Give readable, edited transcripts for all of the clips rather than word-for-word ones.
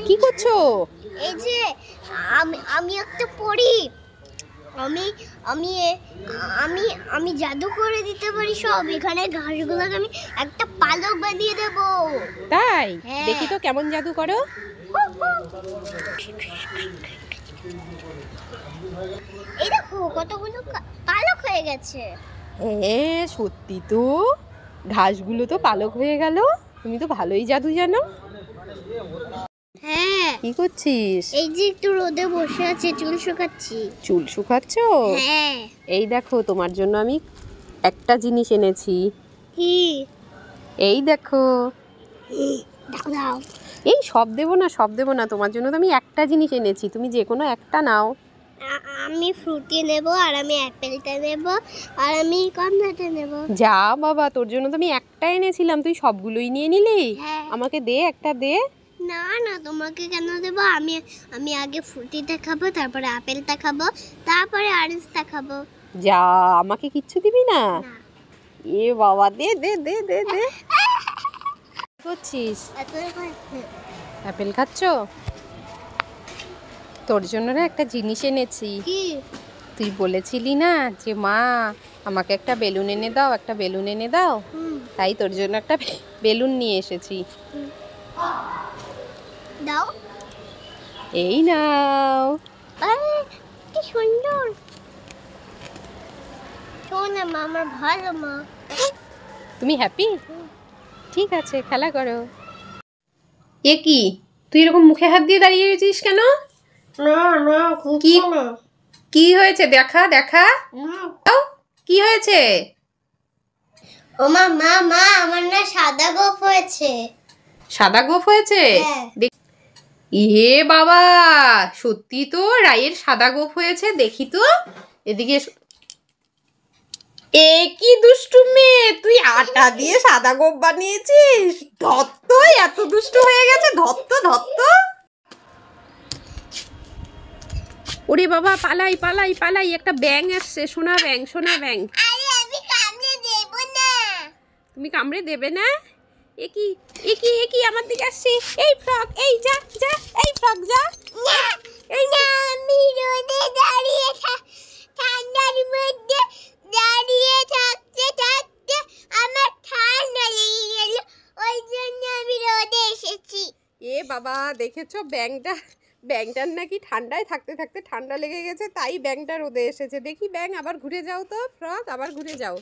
কি করছো? এই যে আমি একটা পড়ি, আমি আমি আমি আমি জাদু করে দিতে পারি সব। এখানে ঘাসগুলোকে আমি একটা পালক বানিয়ে দেব। তাই? হ্যাঁ। দেখি তো কেমন জাদু করো। এই দেখো কতগুলো পালক হয়ে গেছে। হ্যাঁ সত্যি তো, ঘাসগুলো তো পালক হয়ে গেল। তুমি তো ভালোই জাদু জানো। হ্যাঁ। কি করছিস? এই যে একটু রোদে বসে আছি, চুল শুকাচ্ছি। চুল শুকাচ্ছ? হ্যাঁ। এই দেখো তোমার জন্য আমি একটা জিনিস এনেছি। কি? এই দেখো। দাও দাও। এই সব দেবো না, সব দেবো না, তোমার জন্য তো আমি একটা জিনিস এনেছি, তুমি যে কোনো একটা নাও। আমি ফ্রুটি নেব, আর আমি অ্যাপেলটা নেব, আর আমি কমলাটা নেব। যা বাবা, তোর জন্য তো আমি একটা এনেছিলাম, তুই সবগুলোই নিয়ে নিলি। হ্যাঁ। আমাকে দে, একটা দে। না না, তোমাকে কেন দেব? আমি আমি আগে ফ্রুটিটা খাবো, তারপরে আপেলটা খাবো, তারপরে অরেঞ্জটা খাবো। যা, আমাকে কিচ্ছু দিবি না? না। এ বাবা, দে দে দে দে দে। কি করছিস? আপেল খাচ্ছ? তোর জন্য না একটা জিনিস এনেছি। কি? তুই বলেছিলি না যে মা আমাকে একটা বেলুন এনে দাও, একটা বেলুন এনে দাও, তাই তোর জন্য একটা বেলুন নিয়ে এসেছি। দাও। এই নাও। আরে কি সুন্দর। শোনা মা, আমার ভালো মা। তুমি হ্যাপি? ঠিক আছে, খেলা করো। এ কি, তুই এরকম মুখে হাত দিয়ে দাঁড়িয়ে রয়েছিস কেন? না না, কি কি হয়েছে? দেখা দেখা। কি হয়েছে? ও মা মা মা, আমার না সাদা গোফ হয়েছে। সাদা গোফ হয়েছে? হ্যাঁ। এ বাবা, সত্যি তো রায়ের সাদা গোফ হয়েছে, দেখি তো এদিকে। এ কি দুষ্টু মেয়ে, তুই আটা দিয়ে সাদা গোফ বানিয়েছিস? ধত্ত, এত দুষ্টু হয়ে গেছে, ধত্ত ধত্ত। ওরে বাবা, পালাই পালাই পালাই, একটা ব্যাঙ আসছে, সোনা ব্যাঙ, সোনা ব্যাঙ। আরে আমি কামড়ে দেব না। তুমি কামড়ে দেবে না? এ কি এ কি এ কি আমার দিকে আসছে? এই ফ্রক, এই যা যা, এই ফ্রক যা। এই না, আমি রোদে দাঁড়িয়ে ঠান্ডার মধ্যে দাঁড়িয়ে থাকতে থাকতে আমার ঠান্ডা লেগে গেল, ওই জন্য আমি রোদে এসেছি। এ বাবা, দেখেছো ব্যাঙটা, ব্যাঙটার নাকি ঠান্ডায় থাকতে থাকতে ঠান্ডা লেগে গেছে, তাই ব্যাঙটা রোদে এসেছে। দেখি ব্যাঙ, আবার ঘুরে যাও তো, ফ্রক আবার ঘুরে যাও।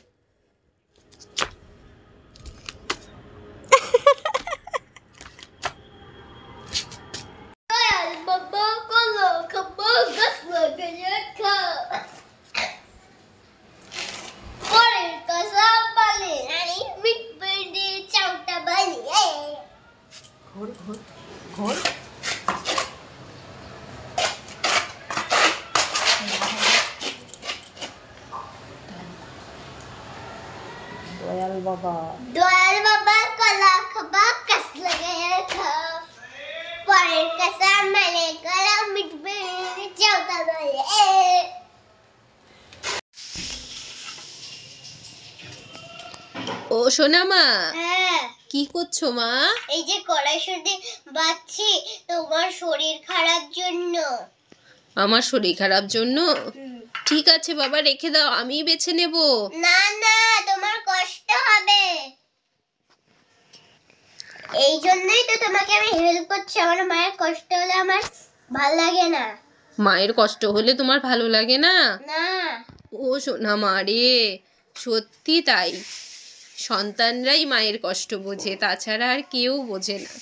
ঘোর ঘোর ঘোর। দয়াল বাবা, দয়াল বাবা কলা খাবা, কাস লাগায়া খাও, পরের কাসা মানে কলা মিটবে চাউটা বলে। ও সোনা মা, হ্যাঁ। কি করছো মা? এই যে কড়াইশুঁটি বাচ্ছি তোমার শরীর খারাপ জন্য। আমার শরীর খারাপ জন্য? ঠিক আছে বাবা, রেখে দাও, আমি বেছে নেব। না না, তোমার কষ্ট হবে। এই জন্যই তো তোমাকে আমি হেল্প করছি। আমার মায়ের কষ্ট হলে আমার ভালো লাগে না। মায়ের কষ্ট হলে তোমার ভালো লাগে না? না। ও সোনা মা রে, সত্যি তাই, সন্তানরাই মায়ের কষ্ট বোঝে, তাছাড়া আর কেউ বোঝে না।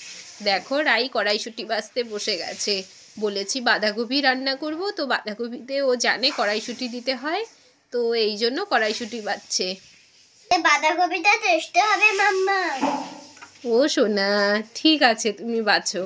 দেখো রাই কড়াইশুঁটি বাছতে বসে গেছে। বলেছি বাঁধাকপি রান্না করব, তো বাঁধাকপিতে ও জানে কড়াইশুঁটি দিতে হয়, তো এই জন্য কড়াইশুঁটি বাছছে। বাঁধাকপিটা টেস্ট হবে মাম্মা। ও সোনা, ঠিক আছে, তুমি বাছো।